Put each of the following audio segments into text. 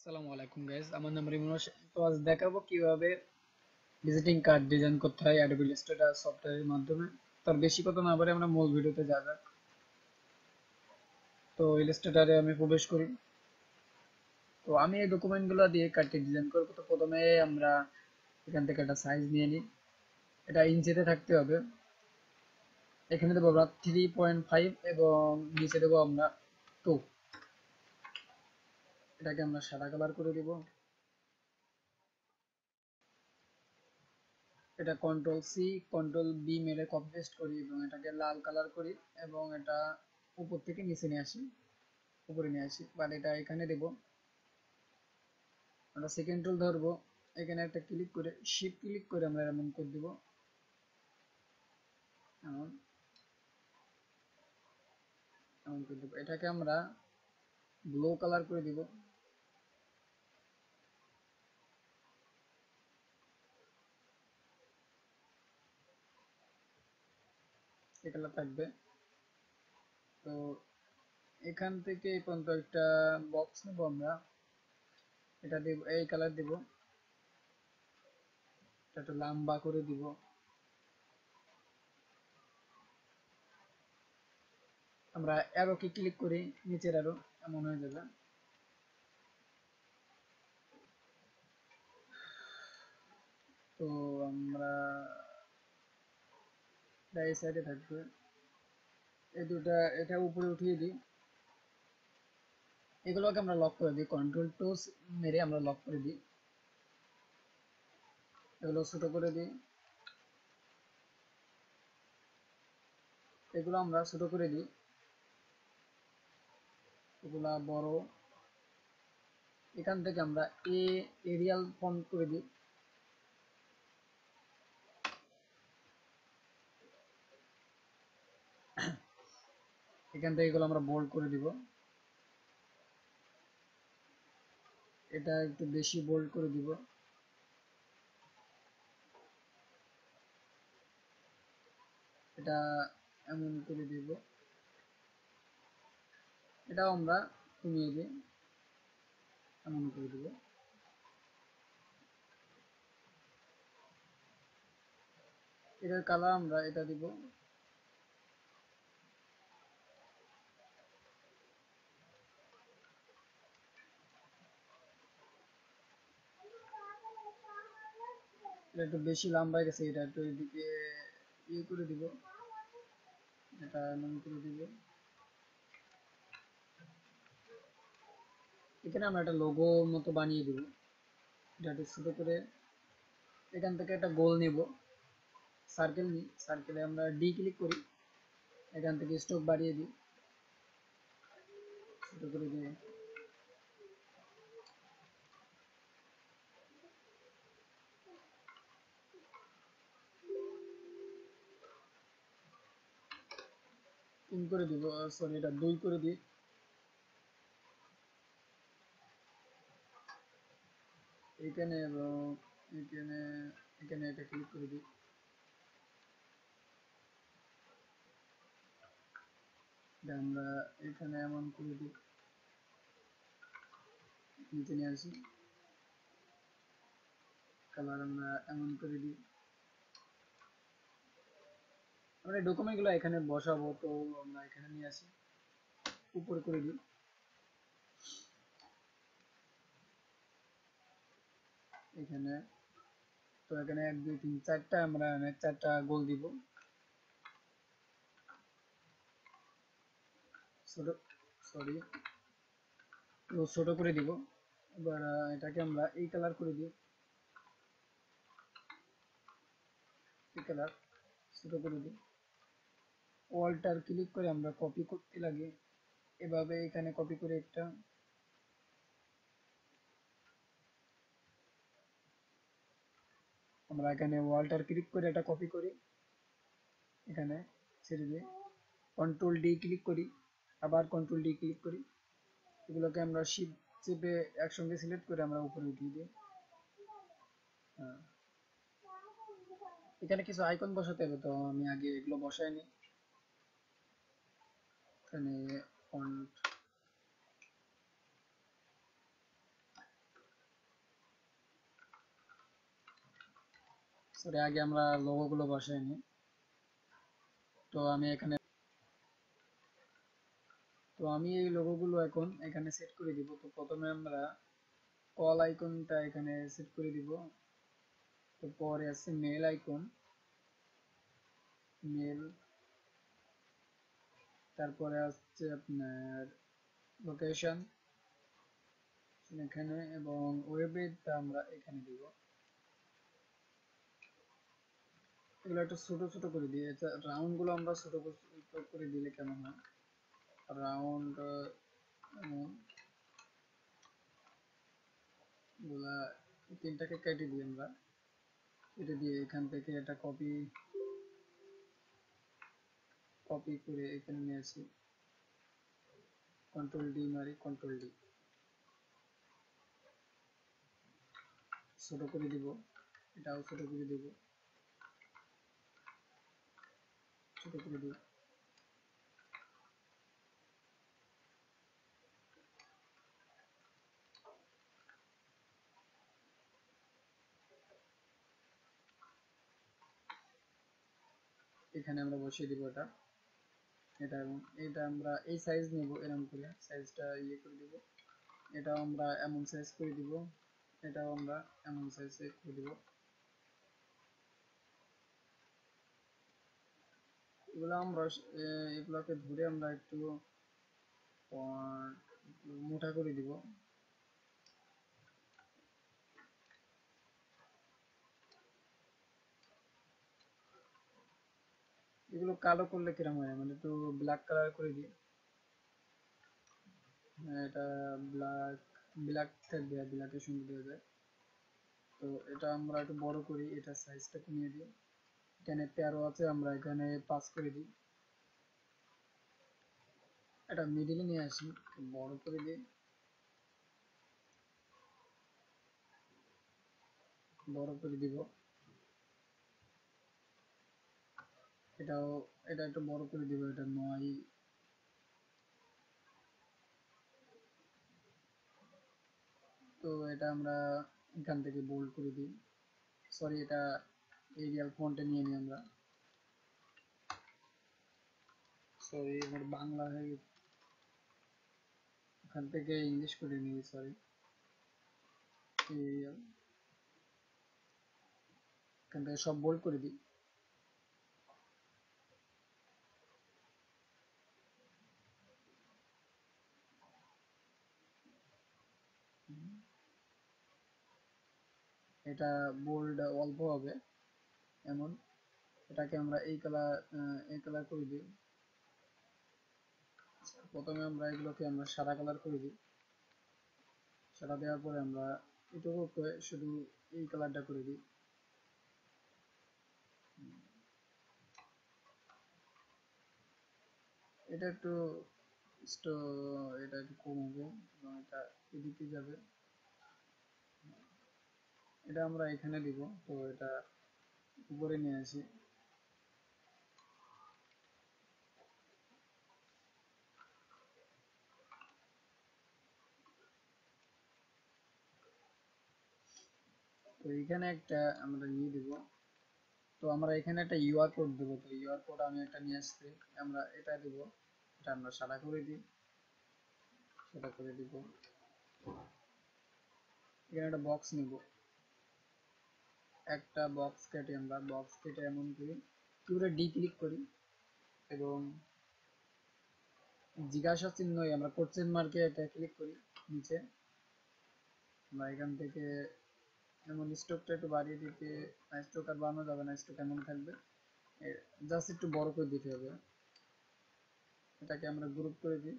আসসালামু আলাইকুম গাইস, আমার নাম রিমন হোসেন। তো আজ দেখাবো কিভাবে ভিজিটিং কার্ড ডিজাইন করতে হয় অ্যাডোবি ইলাস্ট্রেটর সফটওয়্যারের মাধ্যমে। তার বেশি কথা না বলে আমরা মূল ভিডিওতে যা যাক। তো ইলাস্ট্রেটরে আমি প্রবেশ করি। তো আমি এই ডকুমেন্টগুলো দিয়ে কার্ডটি ডিজাইন করব। তো প্রথমে আমরা এখান থেকে একটা সাইজ নিয়ে নিই। এটা ইঞ্চিতে থাকতে হবে। এখানে দেবো আমরা 3.5 এবং নিচে দেবো আমরা 2। এটাকে আমরা সাদা কালার করে দিব। এটা কন্ট্রোল সি কন্ট্রোল বি মেরে কপি পেস্ট করি এবং এটাকে লাল কালার করি এবং এটা উপর থেকে নিচে নিয়ে আসি, উপরে নিয়ে আসি। বাট এটা এখানে দেব। আমরা সেকেন্ড টুল ধরবো, এখানে একটা ক্লিক করে শিফট ক্লিক করে আমরা এমন করে দেব। এমন এমন করে দেবো। এটাকে আমরা ব্লু কালার করে দিব। এই কালার থাকবে। তো এখান থেকে এই পর্যন্ত একটা বক্স নেব আমরা। এটা দেব, এই কালার দেব। এটা একটু লম্বা করে দিব। আমরা অ্যারো কি ক্লিক করি, নিচের অ্যারো, এমন হয়ে যাবে। তো আমরা এই সাইডে থাকবে। এই দুটা এটা উপরে উঠিয়ে দিই। এগুলোকে আমরা লক করে দিই, কন্ট্রোল টুস মেরে আমরা লক করে দিই। এগুলো ছোট করে দিই। এগুলো আমরা ছোট করে দিই। এগুলা বড়। এখান থেকে আমরা এরিয়াল ফন্ট করে দিই। এখান থেকে এগুলো আমরা বোল্ড করে দিব। এটা একটু বেশি বোল্ড করে দিব। এটা এমন করে দিব। এটাও আমরা কমিয়ে দিই, এমন করে দিব। এটার কালার আমরা এটা দিব। এটা একটু বেশি লম্বা হয়ে গেছে, এটা একটু এদিকে ইয়ে করে দিব। এটা এমন করে দিব। এখানে আমরা একটা লোগো মতো বানিয়ে দিব। এটা একটু ছোট করে এখান থেকে একটা গোল নিব, সার্কেল নিই। সার্কেলে আমরা ডি ক্লিক করি, এখান থেকে স্ট্রোক বাড়িয়ে দিই, ছোট করে দিয়ে তিন করে দিব। সরি, এটা দুই করে দিই। এখানে এবং এখানে, এখানে এটা ক্লিক করে দিই। এটা আমরা এখানে এমন করে দিই, নিচে নিয়ে আসি। কালার আমরা এমন করে দিই। আমরা ডকুমেন্ট গুলো এখানে বসাবো, তো আমরা এখানে নিয়ে আসি, উপরে করে দিই। এখানে, তো এখানে এক দুই তিন চারটা আমরা চারটা গোল দিব। ছোট, সরি, ছোট করে দিব। এবার এটাকে আমরা এই কালার করে দিই। এই কালার ছোট করে দিই। অল্টার ক্লিক করে আমরা কপি করতে লাগে, এভাবে এখানে কপি করে একটা, আমরা এখানে অল্টার ক্লিক করে এটা কপি করি, এখানে ছেড়ে দিই। কন্ট্রোল ডি ক্লিক করি, আবার কন্ট্রোল ডি ক্লিক করি। এগুলোকে আমরা শিফট চেপে একসঙ্গে সিলেক্ট করে আমরা উপরে উঠিয়ে দিই। হ্যাঁ, এখানে কিছু আইকন বসাতে হবে, তো আমি আগে এগুলো বসাই নি। এখানে ফন্ট, সরি, আগে আমরা লোগো গুলো বসাই নি। তো আমি এখানে এই লোগো গুলো এখন এখানে সেট করে দিব। তো প্রথমে আমরা কল আইকনটা এখানে সেট করে দিব। তো পরে আছে মেল আইকন, মেল, তারপরে আসছে আপনার লোকেশন এখানে, এবং ওয়েবটা আমরা এখানে দিব। এগুলো একটু ছোট ছোট করে দিই, রাউন্ড গুলো আমরা ছোট করে দিলে কেমন হয়, রাউন্ড গুলা তিনটাকে কেটে দিই আমরা, কেটে দিয়ে এখান থেকে এটা কপি করে এখানে নিয়ে আসি, কন্ট্রোল ডি মারি, কন্ট্রোল ডি, ছোট করে দিব, এটাও ছোট করে দিব, ছোট করে দিব। এখানে আমরা বসিয়ে দিব এটা, এবং এটা আমরা এই সাইজ নিব, এরকম করে সাইজটা ইয়ে করে দিব। এটাও আমরা এমন সাইজ করে দিব, এটাও আমরা এমন সাইজে করে দিব। এগুলো আমরা এগুলোকে ধরে আমরা একটু মোটা করে দিব। এগুলো কালো করলে কিরকম হয়, মানে একটু ব্ল্যাক কালার করে দিই। এটা ব্ল্যাক, ব্ল্যাক থাকবে, ব্ল্যাকের সঙ্গে দেওয়া যায়। তো এটা আমরা একটু বড় করি, এটা সাইজটা কমিয়ে দিই। এখানে 13 আছে, আমরা এখানে 5 করে দিই। এটা মিডিলে নিয়ে আসি, বড় করে দিই, বড় করে দিব। এটাও, এটা একটু বড় করে দিব, এটা 9। তো এটা আমরা এখান থেকে বোল্ড করে দিই, সরি এটা এরিয়াল ফন্টে নিয়ে নিই আমরা, সরি আমার বাংলা হয়ে গেছে, এখান থেকে ইংলিশ করে নিই, সরি এরিয়াল, এখান থেকে সব বোল্ড করে দিই। এটা বোল্ড অল্প হবে এমন, এটাকে আমরা এই কালার করে দিই। প্রথমে আমরা এগুলোকে আমরা সাদা কালার করে দিই, সাদা দেওয়ার পরে আমরা এটুকু শুধু এই কালারটা করে দিই। এটা একটু এটা একটু কম হবে, এবং এটা এদিকে যাবে, এটা আমরা এখানে দিব। তো এটা উপরে নিয়ে আসি, তো এখানে একটা আমরা নিয়ে দিব। তো আমরা এখানে একটা ইউআর কোড দেবো, তো ইউআর কোড আমি একটা নিয়ে আসছি, আমরা এটা দিব, এটা আমরা সাদা করে দিই, সাদা করে দিব। এখানে একটা বক্স নিব, একটা বক্স কেটে আমরা বক্স কেটে এমন করি, কিবোর্ডে ডি ক্লিক করি, এবং জিজ্ঞাসা চিহ্ন আমরা কোশ্চেন মার্কে এটা ক্লিক করি নিচে। আমরা এখান থেকে এমন স্ট্রোকটা একটু বাড়িয়ে দিতে, স্ট্রোক আর বাড়ানো যাবে না, স্ট্রোক এমন থাকবে, জাস্ট একটু বড় করে দিতে হবে। এটাকে আমরা গ্রুপ করে দিই,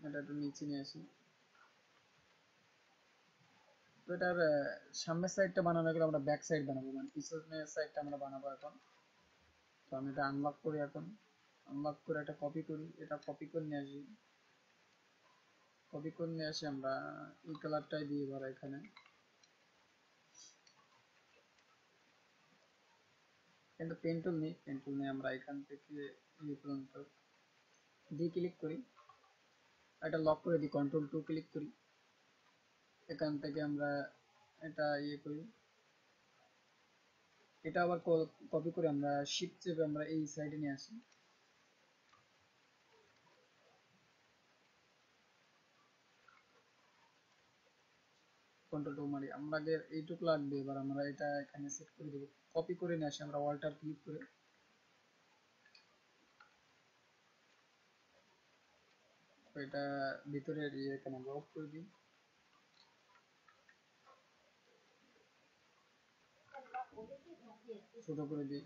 এটা একটু নিচে নিয়ে আসি। তো এটার সামনের সাইডটা বানানো গেলে আমরা ব্যাক সাইড বানাবো, মানে পিছনের সাইডটা আমরা বানাবো এখন। তো আমি এটা আনলক করি, এখন আনলক করে এটা কপি করি, এটা কপি করে নিয়ে আসি, কপি করে নিয়ে আসি আমরা এই কালারটাই দিয়ে এবার এখানে। কিন্তু পেন টুল নেই, পেন টুল নিয়ে আমরা এখান থেকে এই পর্যন্ত ডি ক্লিক করি, এটা লক করে দিই, কন্ট্রোল 2 ক্লিক করি, এখান থেকে আমরা এটা ইয়ে করি, এটা আবার কপি করে আমরা শিফট চেপে আমরা এই সাইডে নিয়ে আসি। কন্ট্রোল টু মারি, আমরা আগে এইটুকু লাগবে, এবার আমরা এটা এখানে সেট করে দেবো। কপি করে নিয়ে আসি আমরা ওয়াল্টার ক্লিক করে, এটা ভিতরের ইয়ে এখানে আমরা অফ করে দিই। ছোট করে দিই।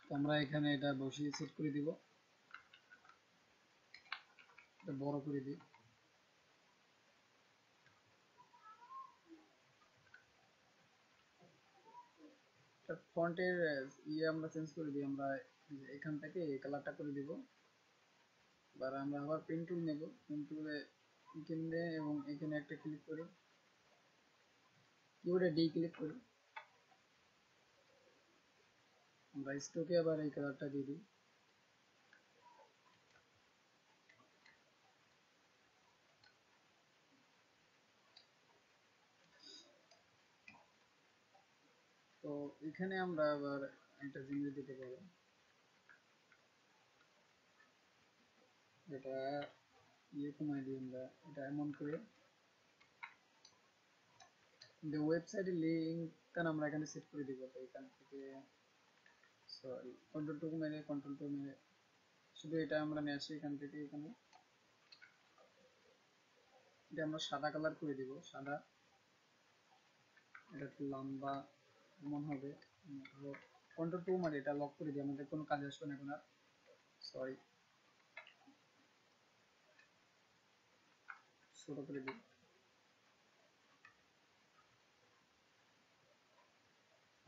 তো আমরা এখানে এটা বসিয়ে সেট করে দিব, এটা বড় করে দিই। ফন্টের ইয়ে আমরা চেঞ্জ করে দিই, আমরা এখান থেকে এই কালারটা করে দিব। এবার আমরা আবার পেন টুল নেব, পেন টুলে কিনলে এবং এখানে একটা ক্লিক করি, কিবোর্ডে ডি ক্লিক করি, আমরা স্ট্রোকে আবার এই কালারটা দিয়ে দিই। তো এখানে আমরা আবার একটা জিনিস দিতে পারি, যেটা ইয়ে কমাই দিই আমরা, এটা এমন করে ওয়েবসাইটের লিঙ্কটা আমরা এখানে সেট করে দিব। তো এখান থেকে সরি কন্ট্রোল টু মেরে শুধু এটা আমরা নিয়ে আসি এখান থেকে, এখানে এটা আমরা সাদা কালার করে দিব, সাদা। এটা একটু লম্বা এমন হবে। কন্ট্রোল টু মারি এটা লক করে দিই, আমাদের কোনো কাজ আসবে না এখন আর। সরি, ছোট করে দিই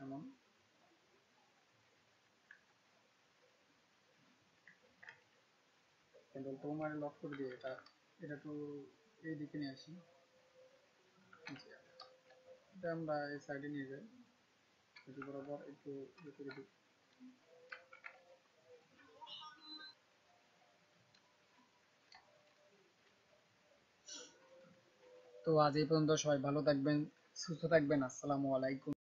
এমন। কন্ট্রোল টু মারি লক করে দিই, এটা এটা একটু এই দিকে নিয়ে আসি। এটা আমরা এই সাইডে নিয়ে যাই, এটি বরাবর একটু ইয়ে করে দিই। তো আজ এই পর্যন্ত, সবাই ভালো থাকবেন, সুস্থ থাকবেন, আসসালামু আলাইকুম।